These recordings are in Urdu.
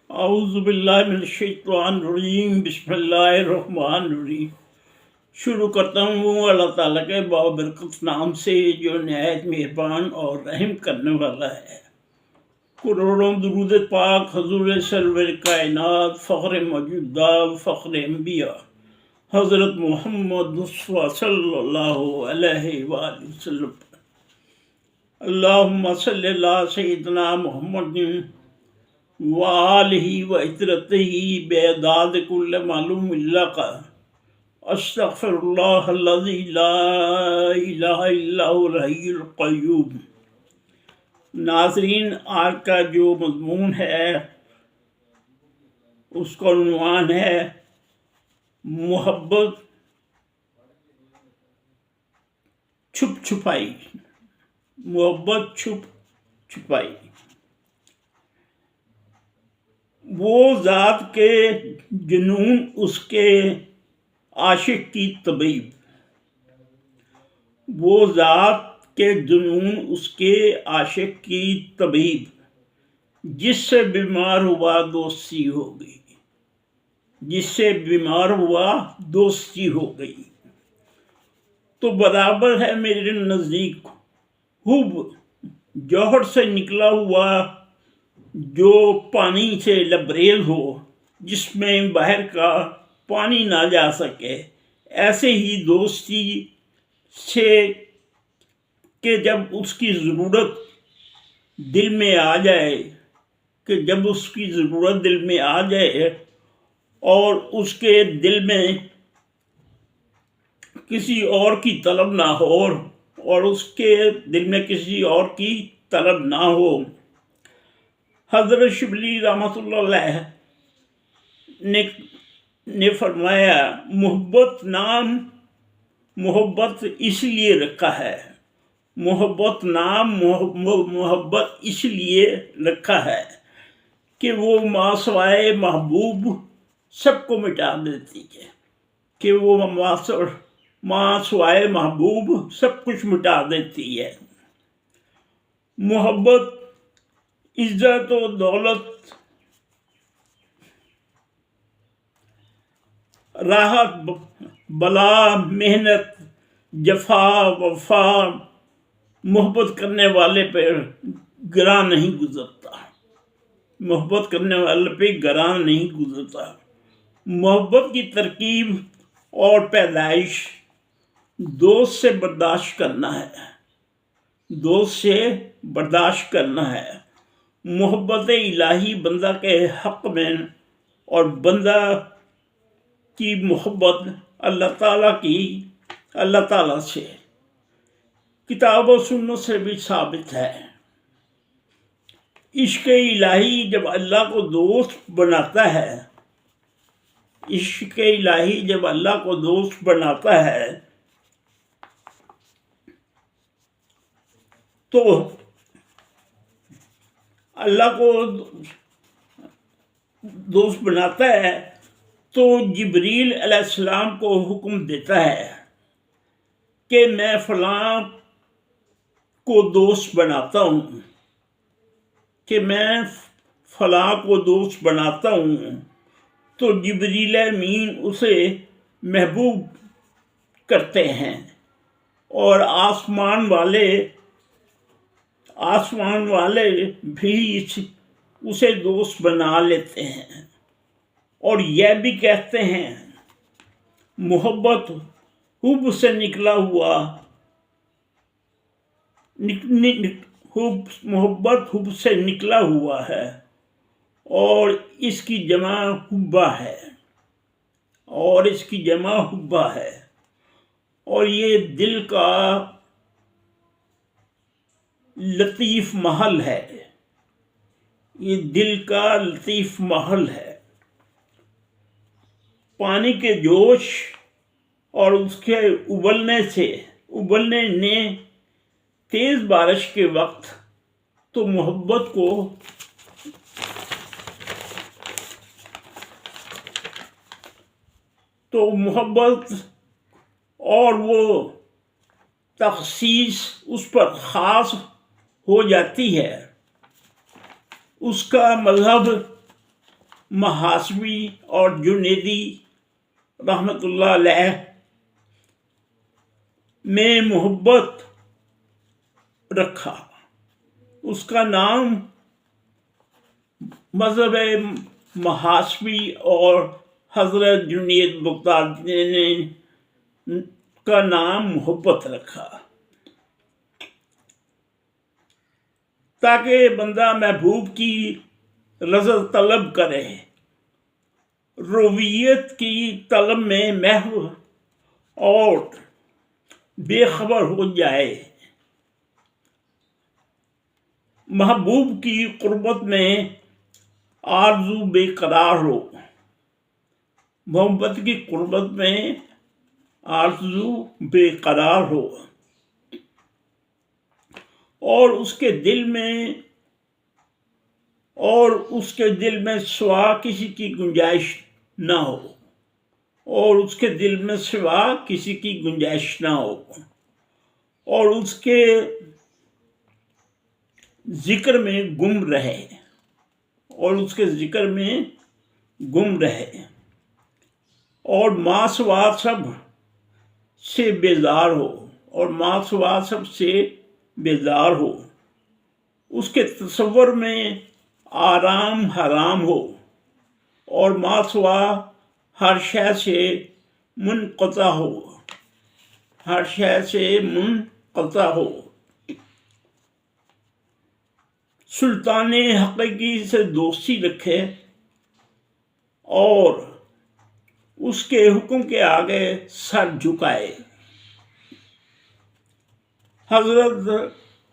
اعوذ باللہ من الشیطان الرجیم، بسم اللہ الرحمن الرحیم۔ شروع کرتا ہوں اللہ تعالیٰ کے بابرکت نام سے جو نہایت مہربان اور رحم کرنے والا ہے۔ کروڑوں درود پاک حضور سرور کائنات، فخر موجودات، فخر انبیاء، حضرت محمد مصطفیٰ صلی اللہ علیہ وآلہ وسلم۔ اللہم صلی اللہ سیدنا محمد وآلہ وعطرتہ بعداد کل معلوم لک، استغفر اللہ الذی لا الہ الا هو الحی القیوم۔ ناظرین، آج کا جو مضمون ہے اس کا عنوان ہے محبت چھپ چھپائی۔ محبت چھپ چھپائی۔ وہ ذات کے جنون اس کے عاشق کی طبیب، وہ ذات کے جنون اس کے عاشق کی طبیب، جس سے بیمار ہوا دوستی ہو گئی، جس سے بیمار ہوا دوستی ہو گئی۔ تو برابر ہے میرے نزدیک حب جوہر سے نکلا ہوا جو پانی سے لبریز ہو، جس میں باہر کا پانی نہ جا سکے۔ ایسے ہی دوستی سے کہ جب اس کی ضرورت دل میں آ جائے، کہ جب اس کی ضرورت دل میں آ جائے اور اس کے دل میں کسی اور کی طلب نہ ہو، اور اس کے دل میں کسی اور کی طلب نہ ہو۔ حضرت شبلی رحمۃ اللہ علیہ نے فرمایا، محبت نام محبت اس لیے رکھا ہے، محبت نام محبت اس لیے رکھا ہے کہ وہ ماسوائے محبوب سب کو مٹا دیتی ہے، کہ وہ ماسوائے محبوب سب کچھ مٹا دیتی ہے۔ محبت عزت و دولت، راحت بلا، محنت، جفا وفا، محبت کرنے والے پہ گراں نہیں گزرتا، محبت کرنے والے پہ گراں نہیں گزرتا۔ محبت کی ترکیب اور پیدائش دوست سے برداشت کرنا ہے، دوست سے برداشت کرنا ہے۔ محبت الہی بندہ کے حق میں، اور بندہ کی محبت اللہ تعالیٰ سے کتاب و سنت سے بھی ثابت ہے۔ عشق الہی جب اللہ کو دوست بناتا ہے، عشق الہی جب اللہ کو دوست بناتا ہے تو اللہ کو دوست بناتا ہے تو جبریل علیہ السلام کو حکم دیتا ہے کہ میں فلاں کو دوست بناتا ہوں، کہ میں فلاں کو دوست بناتا ہوں، تو جبریل امین اسے محبوب کرتے ہیں، اور آسمان والے بھی اسے دوست بنا لیتے ہیں، اور یہ بھی کہتے ہیں محبت حب سے نکلا ہوا، محبت حب سے نکلا ہوا ہے، اور اس کی جمع حبہ ہے، اور اس کی جمع حبہ ہے، اور یہ دل کا لطیف محل ہے، یہ دل کا لطیف محل ہے۔ پانی کے جوش اور اس کے ابلنے نے تیز بارش کے وقت تو محبت اور وہ تخصیص اس پر خاص ہو جاتی ہے۔ اس کا مذہب محاسبی اور جنیدی رحمۃ اللہ علیہ میں محبت رکھا۔ اس کا نام مذہب محاسبی اور حضرت جنید بغدادی نے کا نام محبت رکھا تاکہ بندہ محبوب کی رضا طلب کرے، رویت کی طلب میں محو اور بے خبر ہو جائے، محبوب کی قربت میں آرزو بے قرار ہو، محبت کی قربت میں آرزو بے قرار ہو، اور اس کے دل میں سوا کسی کی گنجائش نہ ہو، اور اس کے دل میں سوا کسی کی گنجائش نہ ہو، اور اس کے ذکر میں گم رہے، اور ما سوا سب سے بیزار ہو، اس کے تصور میں آرام حرام ہو، اور ما سوا ہر شے سے منقطع ہو، سلطان حقیقی سے دوستی رکھے اور اس کے حکم کے آگے سر جھکائے۔ حضرت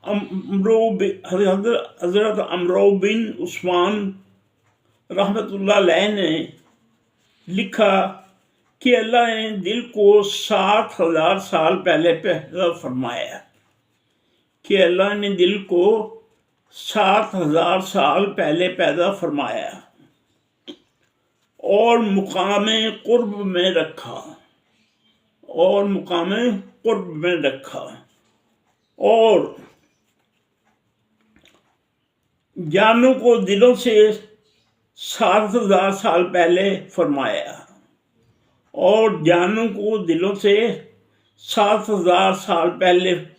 عمرو بن عثمان رحمۃ اللہ علیہ نے لکھا کہ اللہ نے دل کو 60,000 سال پہلے پیدا فرمایا، اور مقام قرب میں رکھا، اور جانوں کو دلوں سے 60,000 سال پہلے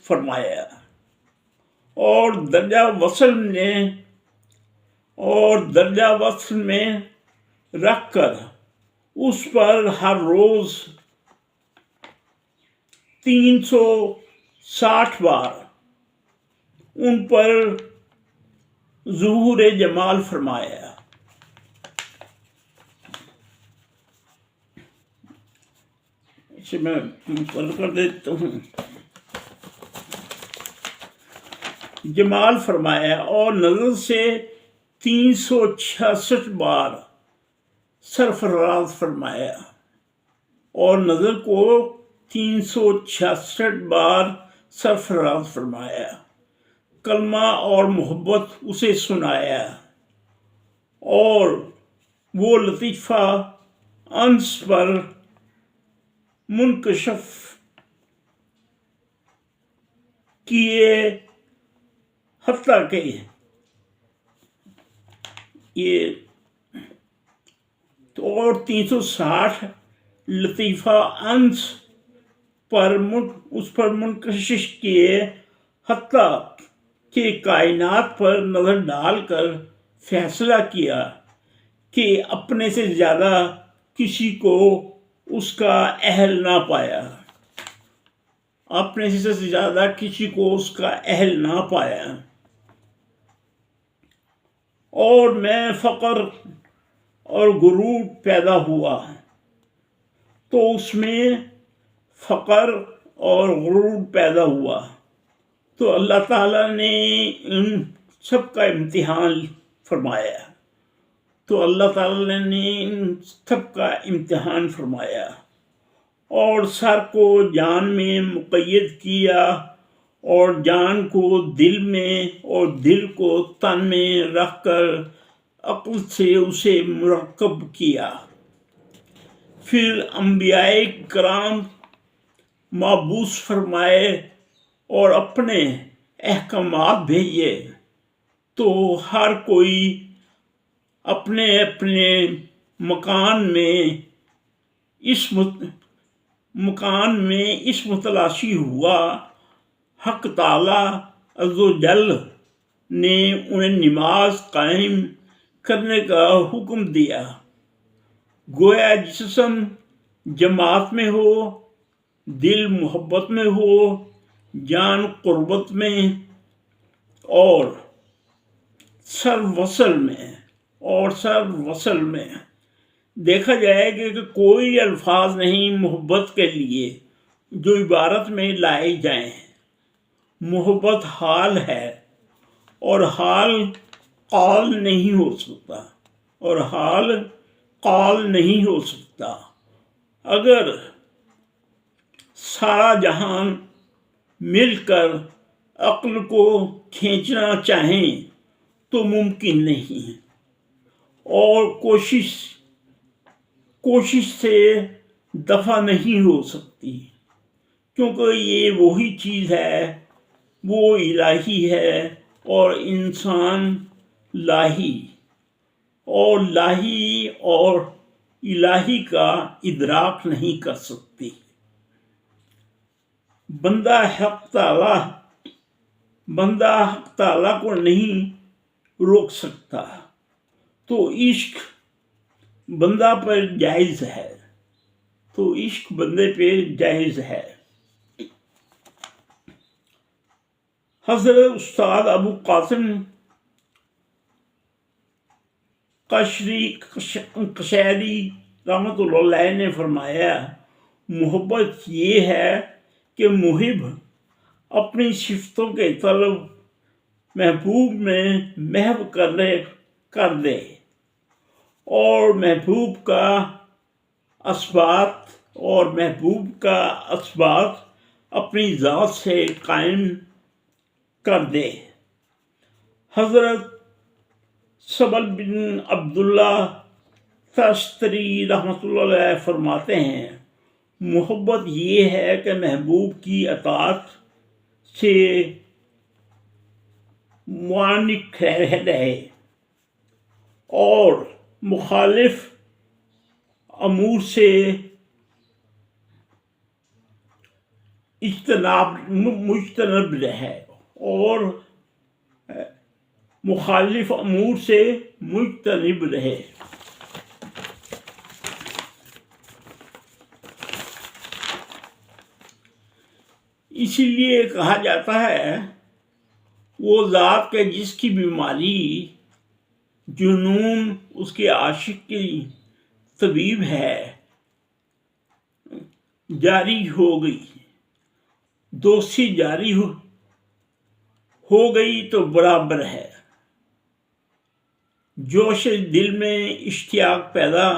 فرمایا، اور درجہ وصل میں رکھ کر اس پر ہر روز 360 بار ان پر ظہور جمال فرمایا۔ اسے میں مکمل کر دیتا ہوں۔ جمال فرمایا، اور نظر سے 366 بار سرفراز فرمایا، اور نظر کو 366 بار سرفراز فرمایا، کلمہ اور محبت اسے سنایا، اور وہ لطیفہ انس پر منکشف کیے، حتیٰ کہ یہ اور 360 لطیفہ انس اس پر منکشف کیے، حتیٰ کہ کائنات پر نظر ڈال کر فیصلہ کیا کہ اپنے سے زیادہ کسی کو اس کا اہل نہ پایا، اور میں فقر اور غرور پیدا ہوا تو اس میں فقر اور غرور پیدا ہوا تو اللہ تعالیٰ نے ان سب کا امتحان فرمایا، اور سر کو جان میں مقید کیا، اور جان کو دل میں اور دل کو تن میں رکھ کر عقل سے اسے مرکب کیا، پھر انبیاء کرام مبعوث فرمائے اور اپنے احکامات بھیجے، تو ہر کوئی اپنے اپنے مکان میں اس متلاشی ہوا، حق تعالی عز و جل نے انہیں نماز قائم کرنے کا حکم دیا۔ گویا جسم جماعت میں ہو، دل محبت میں ہو، جان قربت میں، اور سر وصل میں دیکھا جائے کہ کوئی الفاظ نہیں محبت کے لیے جو عبارت میں لائے جائیں۔ محبت حال ہے، اور حال قال نہیں ہو سکتا۔ اگر سارا جہان مل کر عقل کو کھینچنا چاہیں تو ممکن نہیں، اور کوشش سے دفع نہیں ہو سکتی، کیونکہ یہ وہی چیز ہے، وہ الہی ہے، اور انسان لاہی، اور لاہی اور الہی کا ادراک نہیں کر سکتی۔ بندہ حق تعالی کو نہیں روک سکتا، تو عشق بندہ پر جائز ہے۔ حضرت استاد ابو قاسم قشیری رحمۃ اللہ علیہ نے فرمایا، محبت یہ ہے کہ محب اپنی صفتوں کے طلب محبوب میں محو کر دے، اور محبوب کا اثبات اپنی ذات سے قائم کر دے۔ حضرت سبل بن عبداللہ تستری رحمۃ اللہ علیہ فرماتے ہیں، محبت یہ ہے کہ محبوب کی اطاعت سے معانق رہے، اور مخالف امور سے مجتنب رہے، اسی لیے کہا جاتا ہے، وہ ذات کہ جس کی بیماری جنون اس کے عاشق کی طبیب ہے، جاری ہو گئی، دوستی جاری ہو گئی تو برابر ہے۔ جوش دل میں اشتیاق پیدا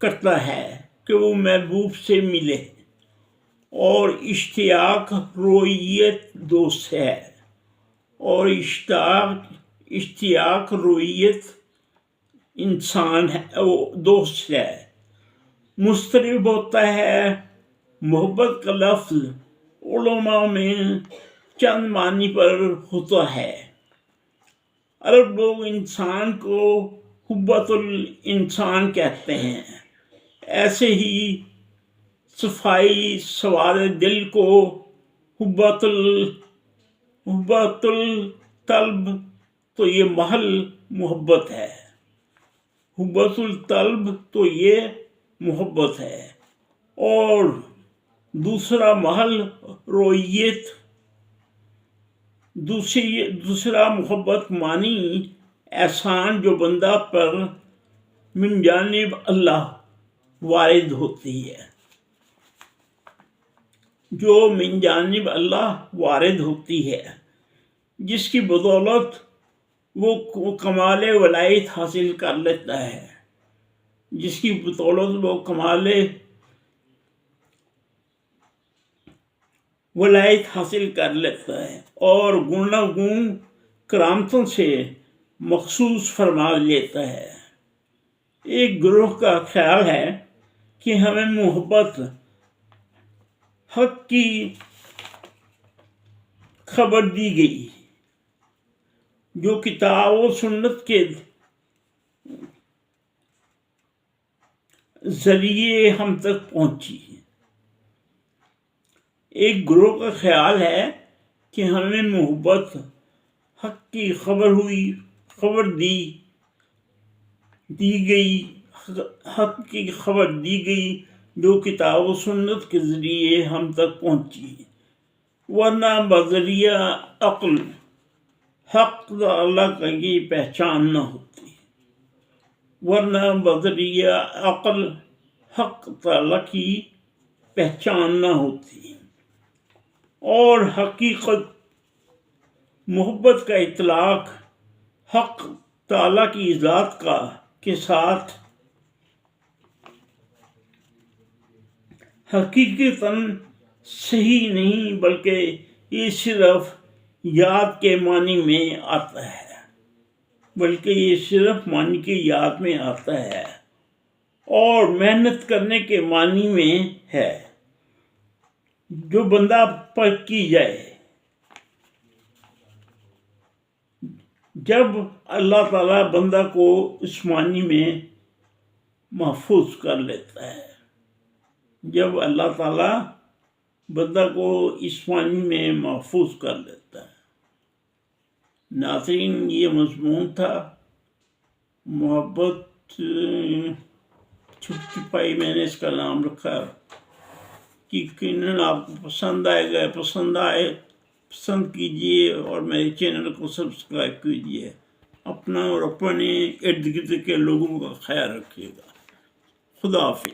کرتا ہے کہ وہ محبوب سے ملے، اور اشتیاق رویت دوست ہے، اور اشتیاق رویت انسان ہے، دوست ہے۔ مضطرب ہوتا ہے۔ محبت کا لفظ علماء میں چند معنی پر ہوتا ہے۔ عرب لوگ انسان کو حبۃ الانسان کہتے ہیں، ایسے ہی صفائی سواد دل کو حبۃ الطلب، تو یہ محل محبت ہے۔ حبۃ الطلب تو یہ محبت ہے، اور دوسرا محل رویت، دوسرا محبت معنی احسان جو بندہ پر من جانب اللہ وارد ہوتی ہے، جس کی بدولت وہ کمال ولایت حاصل کر لیتا ہے، اور گناگون کرامتوں سے مخصوص فرما لیتا ہے۔ ایک گروہ کا خیال ہے کہ ہمیں محبت حق کی خبر دی گئی، جو کتاب و سنت کے ذریعے ہم تک پہنچی۔ ایک گروہ کا خیال ہے کہ ہمیں محبت حق کی خبر دی گئی حق کی خبر دی گئی جو کتاب و سنت کے ذریعے ہم تک پہنچی، ورنہ بذریعہ عقل حق تعالیٰ کی پہچان نہ ہوتی، ورنہ بذریعہ عقل حق تعالیٰ کی پہچان نہ ہوتی، اور حقیقت محبت کا اطلاق حق تعالیٰ کی ذات کے ساتھ حقیقتاً صحیح نہیں، بلکہ یہ صرف یاد کے معنی میں آتا ہے، اور محنت کرنے کے معنی میں ہے جو بندہ پر کی جائے۔ جب اللہ تعالیٰ بندہ کو اس معنی میں محفوظ کر لیتا ہے، ناظرین، یہ مضمون تھا محبت چھپ چھپائی، میں نے اس کا نام رکھا۔ یقیناً آپ کو پسند آئے گا، پسند کیجیے اور میرے چینل کو سبسکرائب کیجیے۔ اپنا اور اپنے ارد گرد کے لوگوں کا خیال رکھیے گا۔ خدا حافظ۔